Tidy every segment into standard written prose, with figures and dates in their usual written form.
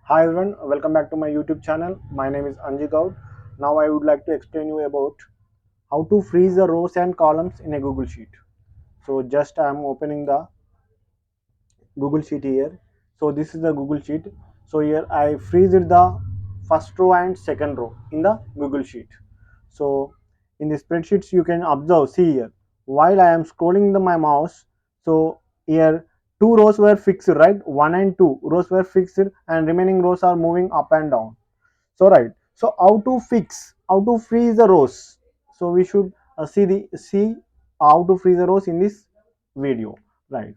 Hi everyone, welcome back to my YouTube channel. My name is Anji Gaud. Now I would like to explain you about how to freeze the rows and columns in a Google Sheet. So just I am opening the Google Sheet here. So this is the Google Sheet. So here I freeze it the first row and second row in the Google Sheet. So in the spreadsheets you can observe, see here, while I am scrolling my mouse, so here two rows were fixed, right? One and two rows were fixed and remaining rows are moving up and down. So right, so how to freeze the rows, so we should see how to freeze the rows in this video, right?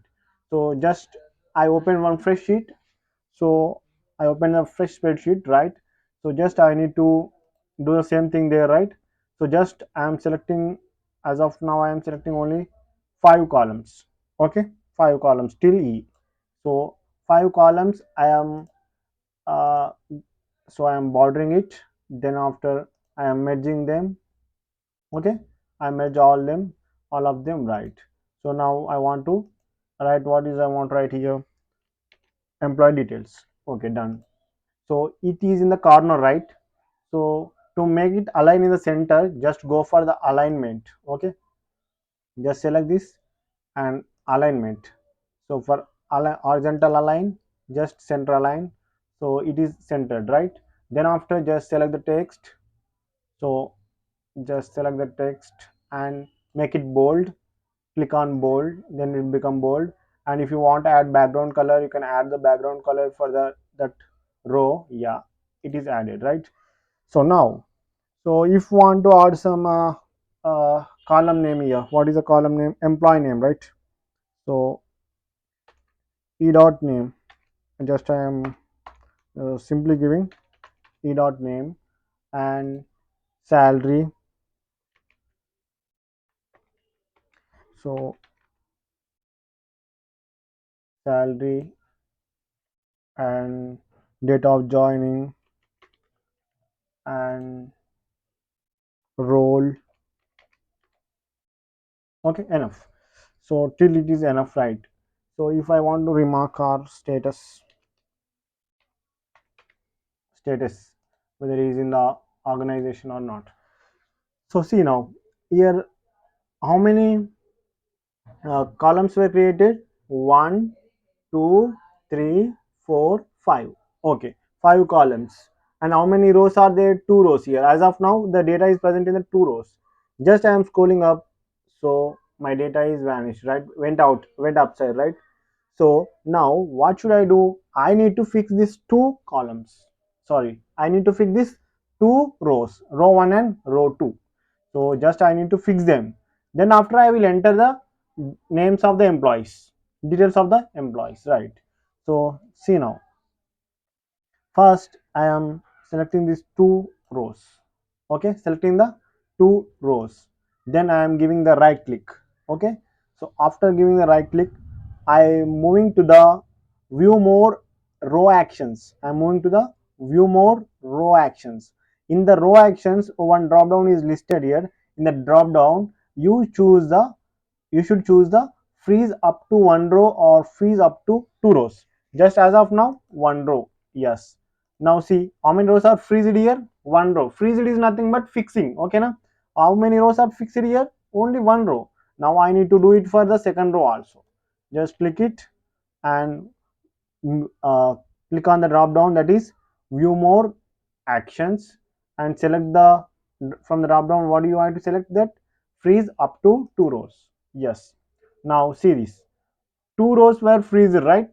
So just I open one fresh sheet. So I open a fresh spreadsheet, right? So just I need to do the same thing there, right? So just I am selecting, as of now I am selecting only five columns. Okay, five columns till E. So five columns I am uh, so I am bordering it. Then after I am merging them. Okay, I merge all of them, right? So now I want to write what is I want to write here, employee details. Okay, done. So it is in the corner, right? So to make it align in the center, just go for the alignment. Okay, just select this and alignment. So for horizontal align, just center align, so it is centered, right? Then after just select the text. So just select the text and make it bold. Click on bold, then it will become bold. And if you want to add background color, you can add the background color for the that row. Yeah, it is added, right? So now, so if you want to add some column name here, what is the column name? Employee name, right? So e dot name, just I am simply giving e dot name and salary. So salary and date of joining and role. Okay, enough. So till it is enough, right? So if I want to remark our status, whether it is in the organization or not. So see now here, how many columns were created? One, two, three, four, five. Okay, five columns. And how many rows are there? Two rows here. As of now, the data is present in the two rows. Just I am scrolling up, so my data is vanished, right? Went out, went upside, right? So now what should I do? I need to fix these two columns. Sorry, I need to fix this two rows, row 1 and row 2. So just I need to fix them. Then after I will enter the names of the employees, details of the employees, right? So see now, first I am selecting these two rows. Okay, selecting the two rows, then I am giving the right click. Okay, so after giving the right click, I am moving to the view more row actions. I'm moving to the view more row actions. In the row actions, one drop down is listed here. In the drop down, you should choose the freeze up to one row or freeze up to two rows. Just as of now, one row. Yes. Now see, how many rows are freezed here? One row. Freezed is nothing but fixing. Okay, na? How many rows are fixed here? Only one row. Now I need to do it for the second row also. Just click it and click on the drop down, that is view more actions, and select the from the drop down what do you want to select, that freeze up to two rows. Yes, now see this, two rows were freezed, right?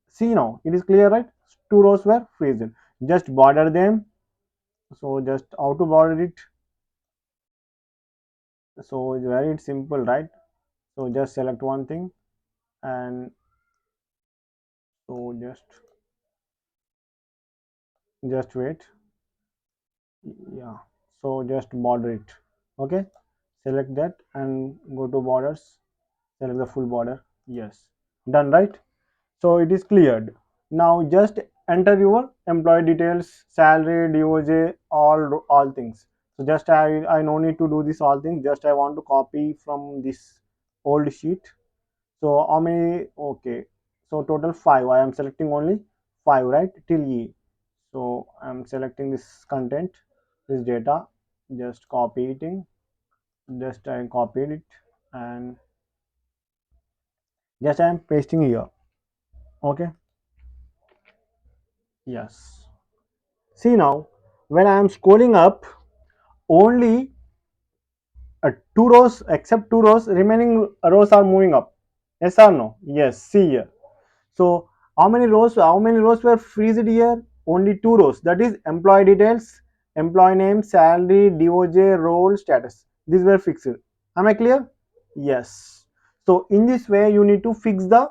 See now it is clear, right? Two rows were freezed. Just border them. So just how to border it? So it's very simple, right? So just select one thing and so just wait. Yeah, so just border it. Okay, select that and go to borders, select the full border. Yes, done, right? So it is cleared. Now just enter your employee details, salary, doj, all things. So just I no need to do this all things, just I want to copy from this old sheet. So how many? Okay, so total five, I am selecting only five, right, till E. So I'm selecting this content, this data, just copy it in, just I copied it, and just I'm pasting here. Okay, yes. See now, when I am scrolling up, only two rows, except two rows, remaining rows are moving up. Yes or no? Yes. See here. So how many rows? How many rows were freezed here? Only two rows. That is employee details, employee name, salary, DOJ, role, status. These were fixed. Am I clear? Yes. So in this way, you need to fix the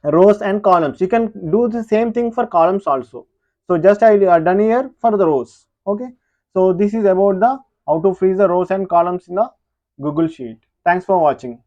rows and columns. You can do the same thing for columns also. So just I done here for the rows. Okay. So this is about the how to freeze the rows and columns in the Google Sheet. Thanks for watching.